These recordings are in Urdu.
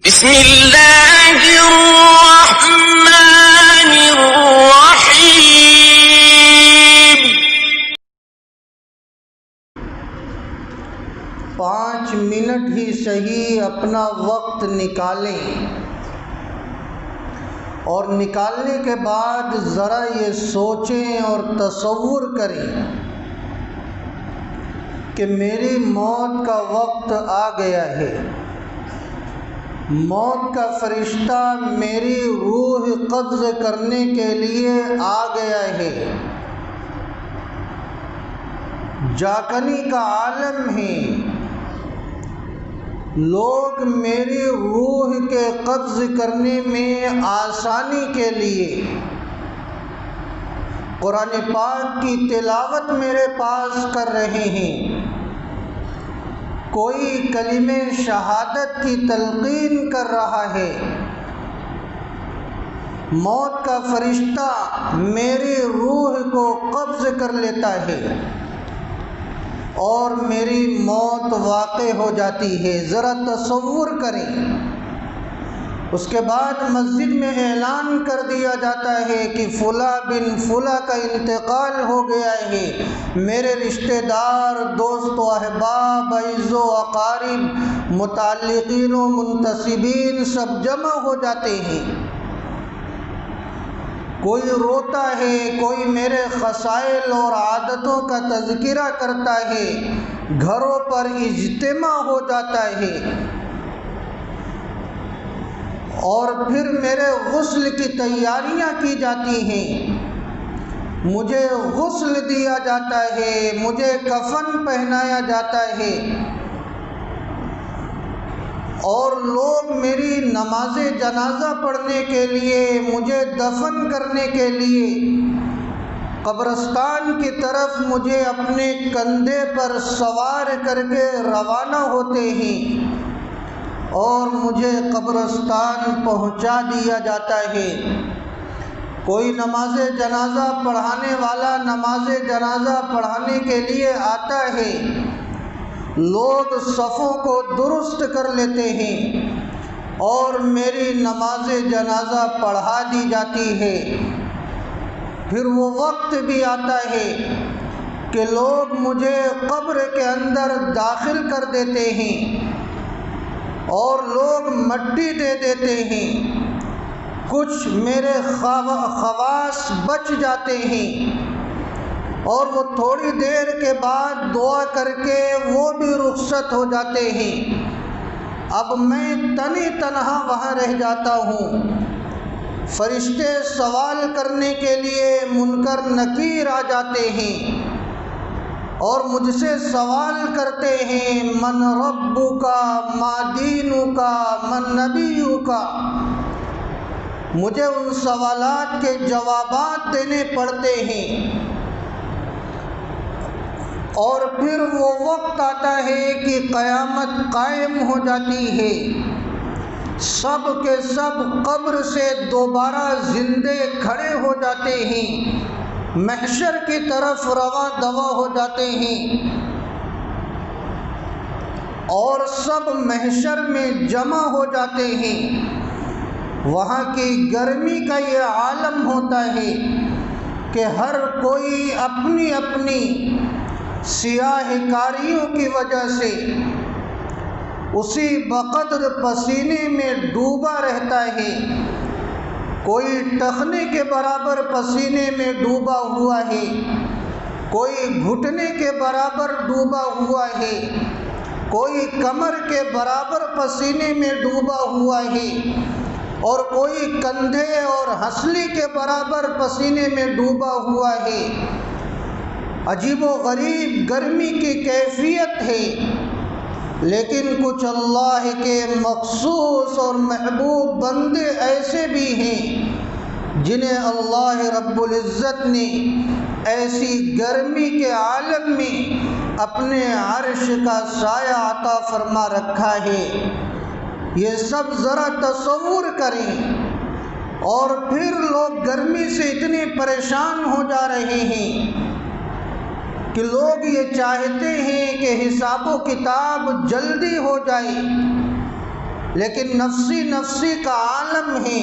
بسم اللہ الرحمن الرحیم۔ 5 منٹ ہی صحیح اپنا وقت نکالیں، اور نکالنے کے بعد ذرا یہ سوچیں اور تصور کریں کہ میری موت کا وقت آ گیا ہے۔ موت کا فرشتہ میری روح قبض کرنے کے لیے آ گیا ہے۔ جاکنی کا عالم ہے، لوگ میری روح کے قبض کرنے میں آسانی کے لیے قرآن پاک کی تلاوت میرے پاس کر رہے ہیں، کوئی کلمہ شہادت کی تلقین کر رہا ہے۔ موت کا فرشتہ میری روح کو قبض کر لیتا ہے اور میری موت واقع ہو جاتی ہے۔ ذرا تصور کریں۔ اس کے بعد مسجد میں اعلان کر دیا جاتا ہے کہ فلاں بن فلاں کا انتقال ہو گیا ہے۔ میرے رشتہ دار، دوست و احباب، عزیز و اقارب، متعلقین و منتسبین سب جمع ہو جاتے ہیں۔ کوئی روتا ہے، کوئی میرے خصائل اور عادتوں کا تذکرہ کرتا ہے، گھروں پر اجتماع ہو جاتا ہے، اور پھر میرے غسل کی تیاریاں کی جاتی ہیں۔ مجھے غسل دیا جاتا ہے، مجھے کفن پہنایا جاتا ہے، اور لوگ میری نماز جنازہ پڑھنے کے لیے، مجھے دفن کرنے کے لیے قبرستان کی طرف مجھے اپنے کندھے پر سوار کر کے روانہ ہوتے ہیں، اور مجھے قبرستان پہنچا دیا جاتا ہے۔ کوئی نماز جنازہ پڑھانے والا نماز جنازہ پڑھانے کے لیے آتا ہے، لوگ صفوں کو درست کر لیتے ہیں اور میری نماز جنازہ پڑھا دی جاتی ہے۔ پھر وہ وقت بھی آتا ہے کہ لوگ مجھے قبر کے اندر داخل کر دیتے ہیں اور لوگ مٹی دے دیتے ہیں۔ کچھ میرے خواص بچ جاتے ہیں اور وہ تھوڑی دیر کے بعد دعا کر کے وہ بھی رخصت ہو جاتے ہیں۔ اب میں تنی تنہا وہاں رہ جاتا ہوں۔ فرشتے سوال کرنے کے لیے منکر نکیر آ جاتے ہیں اور مجھ سے سوال کرتے ہیں، من ربک، ما دینک، من نبیک۔ مجھے ان سوالات کے جوابات دینے پڑتے ہیں، اور پھر وہ وقت آتا ہے کہ قیامت قائم ہو جاتی ہے۔ سب کے سب قبر سے دوبارہ زندے کھڑے ہو جاتے ہیں، محشر کی طرف رواں دواں ہو جاتے ہیں، اور سب محشر میں جمع ہو جاتے ہیں۔ وہاں کی گرمی کا یہ عالم ہوتا ہے کہ ہر کوئی اپنی اپنی سیاہ کاریوں کی وجہ سے اسی بقدر پسینے میں ڈوبا رہتا ہے۔ کوئی ٹخنے کے برابر پسینے میں ڈوبا ہوا ہے، کوئی گھٹنے کے برابر ڈوبا ہوا ہے، کوئی کمر کے برابر پسینے میں ڈوبا ہوا ہے، اور کوئی کندھے اور ہنسلی کے برابر پسینے میں ڈوبا ہوا ہے۔ عجیب و غریب گرمی کی کیفیت ہے، لیکن کچھ اللہ کے مخصوص اور محبوب بندے ایسے بھی ہیں جنہیں اللہ رب العزت نے ایسی گرمی کے عالم میں اپنے عرش کا سایہ عطا فرما رکھا ہے۔ یہ سب ذرا تصور کریں، اور پھر لوگ گرمی سے اتنے پریشان ہو جا رہے ہیں کہ لوگ یہ چاہتے ہیں کہ حساب و کتاب جلدی ہو جائے، لیکن نفسی نفسی کا عالم ہے۔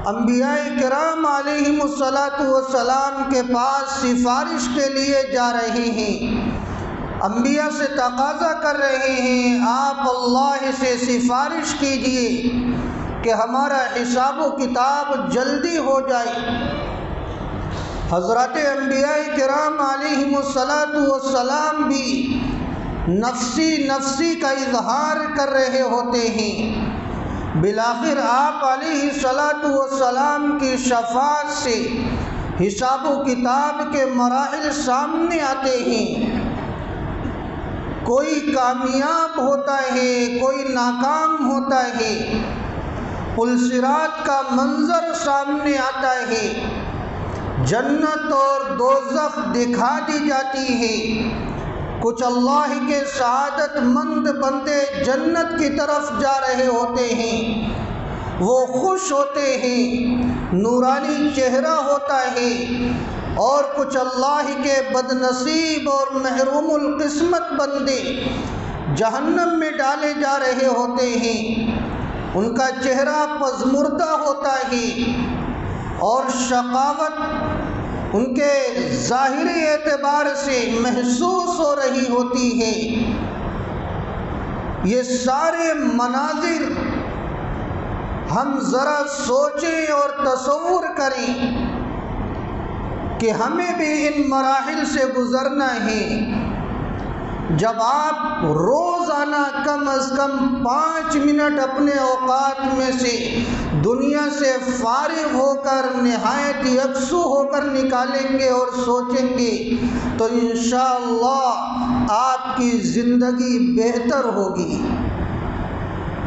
انبیاء کرام علیہم السلام کے پاس سفارش کے لیے جا رہے ہیں، انبیاء سے تقاضا کر رہے ہیں آپ اللہ سے سفارش کیجئے کہ ہمارا حساب و کتاب جلدی ہو جائے۔ حضرات انبیاء کرام علیہم السلام بھی نفسی نفسی کا اظہار کر رہے ہوتے ہیں۔ بالآخر آپ علیہ السلام کی شفاعت سے حساب و کتاب کے مراحل سامنے آتے ہیں، کوئی کامیاب ہوتا ہے، کوئی ناکام ہوتا ہے، پل صراط کا منظر سامنے آتا ہے، جنت اور دوزخ دکھا دی جاتی ہے، کچھ اللہ کے سعادت مند بندے جنت کی طرف جا رہے ہوتے ہیں، وہ خوش ہوتے ہیں، نورانی چہرہ ہوتا ہے، اور کچھ اللہ کے بد نصیب اور محروم القسمت بندے جہنم میں ڈالے جا رہے ہوتے ہیں، ان کا چہرہ پژمردہ ہوتا ہے اور شقاوت ان کے ظاہری اعتبار سے محسوس ہو رہی ہوتی ہے۔ یہ سارے مناظر ہم ذرا سوچیں اور تصور کریں کہ ہمیں بھی ان مراحل سے گزرنا ہے۔ جب آپ روزانہ کم از کم 5 منٹ اپنے اوقات میں سے دنیا سے فارغ ہو کر نہایت یکسو ہو کر نکالیں گے اور سوچیں گے تو انشاءاللہ آپ کی زندگی بہتر ہوگی،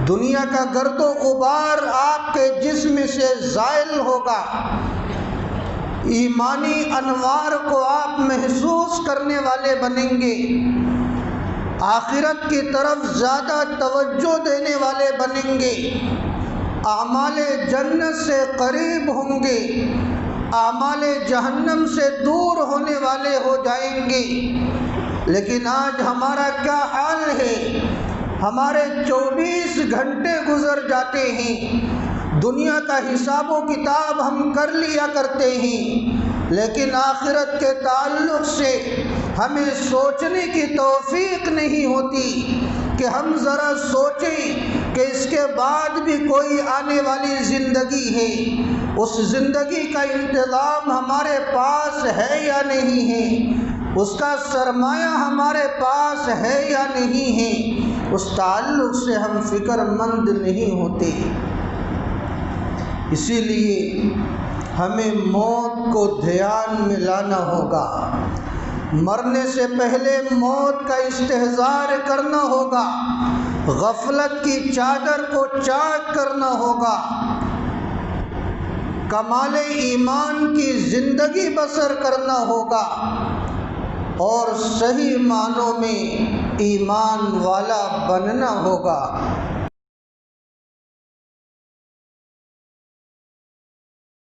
دنیا کا گرد و غبار آپ کے جسم سے زائل ہوگا، ایمانی انوار کو آپ محسوس کرنے والے بنیں گے، آخرت کی طرف زیادہ توجہ دینے والے بنیں گے، اعمال جنت سے قریب ہوں گے، اعمال جہنم سے دور ہونے والے ہو جائیں گے۔ لیکن آج ہمارا کیا حال ہے؟ ہمارے 24 گھنٹے گزر جاتے ہیں، دنیا کا حساب و کتاب ہم کر لیا کرتے ہیں، لیکن آخرت کے تعلق سے ہمیں سوچنے کی توفیق نہیں ہوتی کہ ہم ذرا سوچیں کہ اس کے بعد بھی کوئی آنے والی زندگی ہے، اس زندگی کا انتظام ہمارے پاس ہے یا نہیں ہے، اس کا سرمایہ ہمارے پاس ہے یا نہیں ہے، اس تعلق سے ہم فکر مند نہیں ہوتے۔ اسی لیے ہمیں موت کو دھیان میں لانا ہوگا، مرنے سے پہلے موت کا استحضار کرنا ہوگا، غفلت کی چادر کو چاک کرنا ہوگا، کمال ایمان کی زندگی بسر کرنا ہوگا اور صحیح معنوں میں ایمان والا بننا ہوگا۔